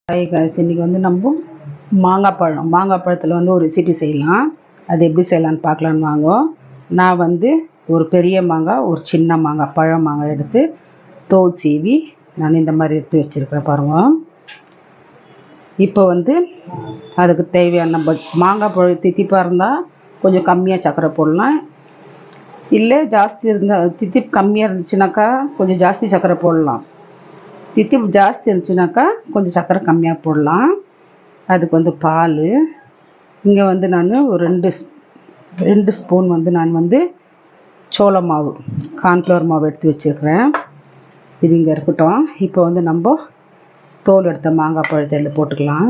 Hi guys, இன்றைக்கி வந்து நம்ம மாங்காய் பழத்தில் வந்து ஒரு ரெசிபி செய்யலாம். அது எப்படி செய்யலான்னு பார்க்கலான்னு வாங்க. நான் வந்து ஒரு பெரிய மாங்காய், ஒரு சின்ன மாங்காய், பழ மாங்காய் எடுத்து தோல் சீவி நான் இந்த மாதிரி எடுத்து வச்சுருக்கிறேன் பாருங்க. இப்போ வந்து அதுக்கு தேவையான நம்ம மாங்காய் பழம் தித்திப்பாக இருந்தால் கொஞ்சம் கம்மியாக சர்க்கரை போடலாம். இல்லை ஜாஸ்தி இருந்தால் தித்திப்பு கம்மியாக இருந்துச்சுனாக்கா கொஞ்சம் ஜாஸ்தி சர்க்கரை போடலாம். தித்திப்பு ஜாஸ்தி இருந்துச்சுனாக்கா கொஞ்சம் சர்க்கரை கம்மியாக போடலாம். அதுக்கு வந்து பால், இங்கே வந்து நான் ஒரு ரெண்டு ஸ்பூன் வந்து நான் வந்து சோள மாவு, கார்ன்ஃப்ளவர் மாவு எடுத்து வச்சுருக்கிறேன். இது இங்கே இருக்கட்டும். இப்போ வந்து நம்ம தோல் எடுத்த மாங்காய் பழத்தை இதில் போட்டுக்கலாம்.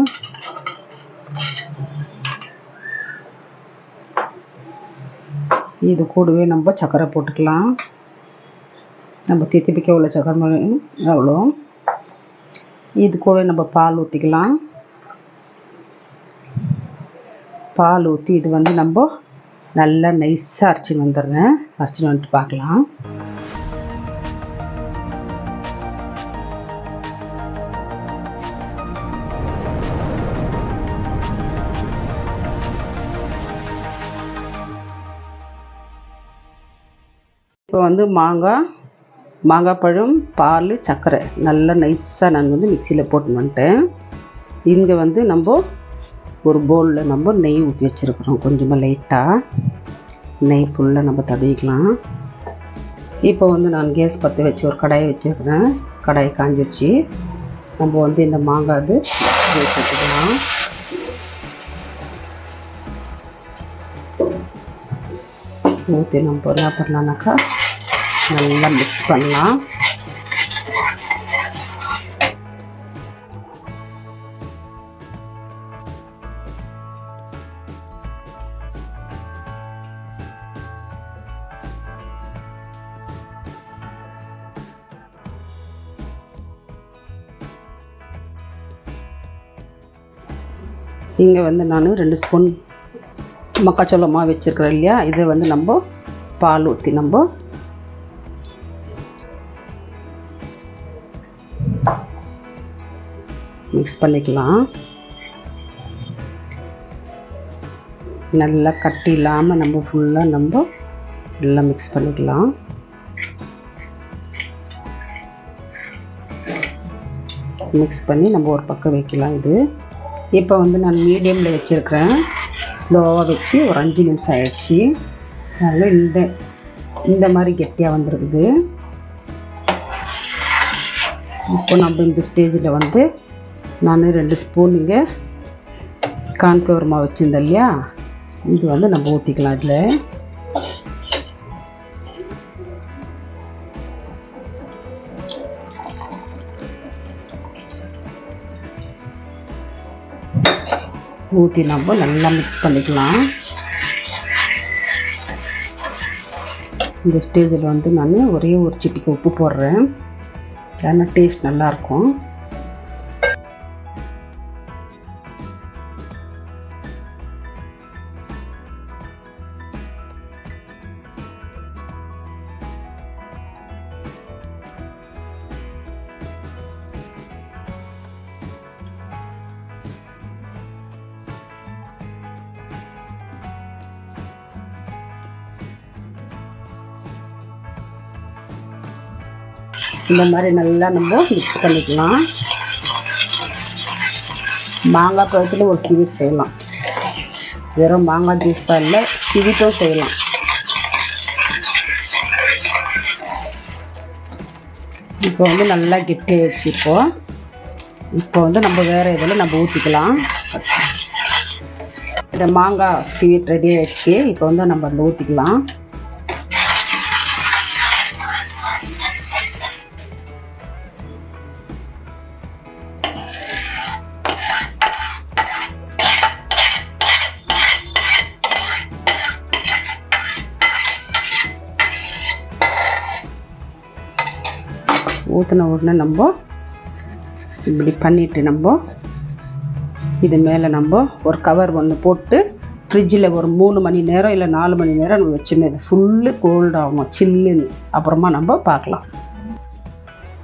இது கூடவே நம்ம சர்க்கரை போட்டுக்கலாம். நம்ம தித்திப்பிக்க உள்ள சர்க்கரை அவ்வளோ. இது கூட நம்ம பால் ஊற்றிக்கலாம். பால் ஊற்றி இது வந்து நம்ம நல்லா நைஸாக அரைச்சின்னு வந்துடுறேன். அரைச்சின்னு வந்துட்டு பார்க்கலாம். இப்போ வந்து மாங்காய் பழம், பால், சர்க்கரை நல்லா நைஸாக நான் வந்து மிக்சியில் போட்டு வந்துட்டேன். இங்கே வந்து நம்ம ஒரு பவுலில் நம்ம நெய் ஊற்றி வச்சுருக்குறோம். கொஞ்சமாக லைட்டாக நெய் ஃபுல்லாக நம்ம தடவிக்கலாம். இப்போ வந்து நான் கேஸ் பற்ற வச்சு ஒரு கடாயை வச்சுருக்கிறேன். கடாயை காஞ்சி வச்சு நம்ம வந்து இந்த மாங்காய் அது வச்சுக்கலாம். ஊற்றி நம்ம என்ன பண்ணலான்னாக்கா நல்லா மிக்ஸ் பண்ணலாம். இங்கே வந்து நான் 2 ஸ்பூன் மக்காச்சோள மாவு வச்சுருக்கிறேன் இல்லையா, இதை வந்து நம்ம பால் ஊற்றி நம்ம மிக்ஸ் பண்ணிக்கலாம். நல்லா கட்டி இல்லாமல் நம்ம ஃபுல்லாக நம்ம நல்லா மிக்ஸ் பண்ணிக்கலாம். மிக்ஸ் பண்ணி நம்ம ஒரு பக்கம் வைக்கலாம். இது இப்போ வந்து நான் மீடியமில் வச்சுருக்கிறேன். ஸ்லோவாக வச்சு ஒரு 5 நிமிஷம் ஆயிடுச்சு. நல்லா இந்த மாதிரி கெட்டியாக வந்துருக்குது. இப்போ நம்ம இந்த ஸ்டேஜில் வந்து நான் 2 ஸ்பூன் இங்கே கார்ன்ஃப்ளவர் மாவு வச்சுருந்தேன் இல்லையா, இது வந்து நம்ம ஊற்றிக்கலாம். இதில் ஊற்றி நம்ம நல்லா மிக்ஸ் பண்ணிக்கலாம். இந்த ஸ்டேஜில் வந்து நான் ஒரே ஒரு சிட்டிக்கு உப்பு போடுறேன். ஏன்னா டேஸ்ட் நல்லாயிருக்கும். இந்த மாதிரி நல்லா நம்ம மிக்ஸ் பண்ணிக்கலாம். மாங்காய் பழத்தில் ஒரு ஸ்வீட் செய்யலாம். வெறும் மாங்காய் ஜூஸ் தான் இல்லை, ஸ்வீட்டும் செய்யலாம். இப்போ வந்து நல்லா கெட்டி வச்சுப்போம். இப்போ வந்து நம்ம வேறு இதில் நம்ம ஊற்றிக்கலாம். இந்த மாங்காய் ஸ்வீட் ரெடி ஆகிடுச்சு. இப்போ வந்து நம்ம அதில் ஊற்றிக்கலாம். ஊற்றின உடனே நம்ம இப்படி பண்ணிவிட்டு நம்ம இது மேலே நம்ம ஒரு கவர் ஒன்று போட்டு ஃப்ரிட்ஜில் ஒரு 3 மணி நேரம் இல்லை 4 மணி நேரம் நம்ம வச்சுன்னு இது ஃபுல்லு கோல்ட் ஆகும், சில்லுன்னு. அப்புறமா நம்ம பார்க்கலாம்.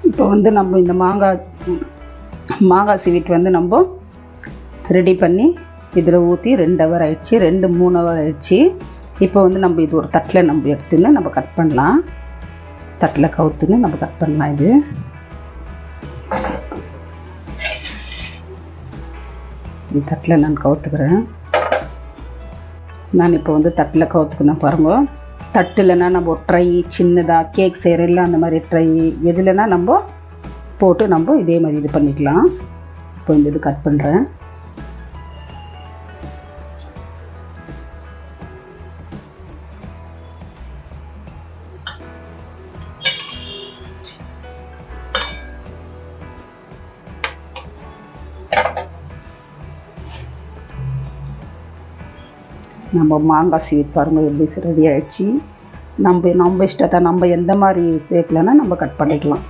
இப்போ வந்து நம்ம இந்த மாங்காய் ஸ்வீட் வந்து நம்ம ரெடி பண்ணி இதில் ஊற்றி 2 ஹவர் ஆயிடுச்சு, 2-3 ஹவர் ஆயிடுச்சு. இப்போ வந்து நம்ம இது ஒரு தட்டில் நம்ம எடுத்துன்னு நம்ம கட் பண்ணலாம். தட்டில் கவுத்துன்னு நம்ம கட் பண்ணலாம். இது தட்டில் நான் கவுத்துக்கிறேன். நான் இப்போ வந்து தட்டில் கவுத்துக்கணும் பாருங்க. தட்டுலனா நம்ம ட்ரை சின்னதாக கேக் செய்கிறோம்ல அந்த மாதிரி ட்ரை எதுலனா நம்ம போட்டு நம்ம இதே மாதிரி இது பண்ணிக்கலாம். இப்போ இந்த இது கட் பண்ணுறேன். நம்ம மாங்காய் ஸ்வீட் பாருங்கள் எப்படி ரெடி ஆகிடுச்சு. நம்ம இஷ்டத்தை நம்ம எந்த மாதிரி ஷேப்லனா நம்ம கட் பண்ணிக்கலாம்.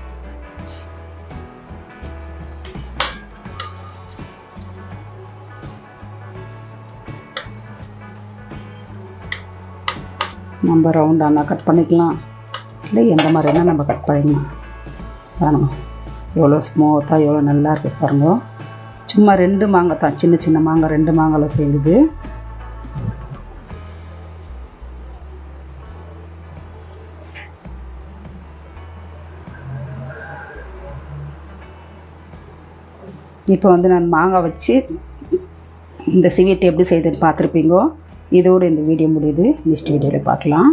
நம்ம ரவுண்டானா கட் பண்ணிக்கலாம், இல்லை எந்த மாதிரினா நம்ம கட் பண்ணிக்கலாம். பாருங்க எவ்வளோ ஸ்மூத்தாக எவ்வளோ நல்லா இருக்குது பாருங்க. சும்மா 2 மாங்காய் தான், சின்ன சின்ன மாங்காய் 2 மாங்காயில் சேர்ந்துது. இப்போ வந்து நான் மாங்காய் வச்சு இந்த ஸ்வீட் எப்படி செய்யுதுன்னு பார்த்துருப்பீங்க. இதோடு இந்த வீடியோ முடியுது. நெக்ஸ்ட் வீடியோவில் பார்க்கலாம்.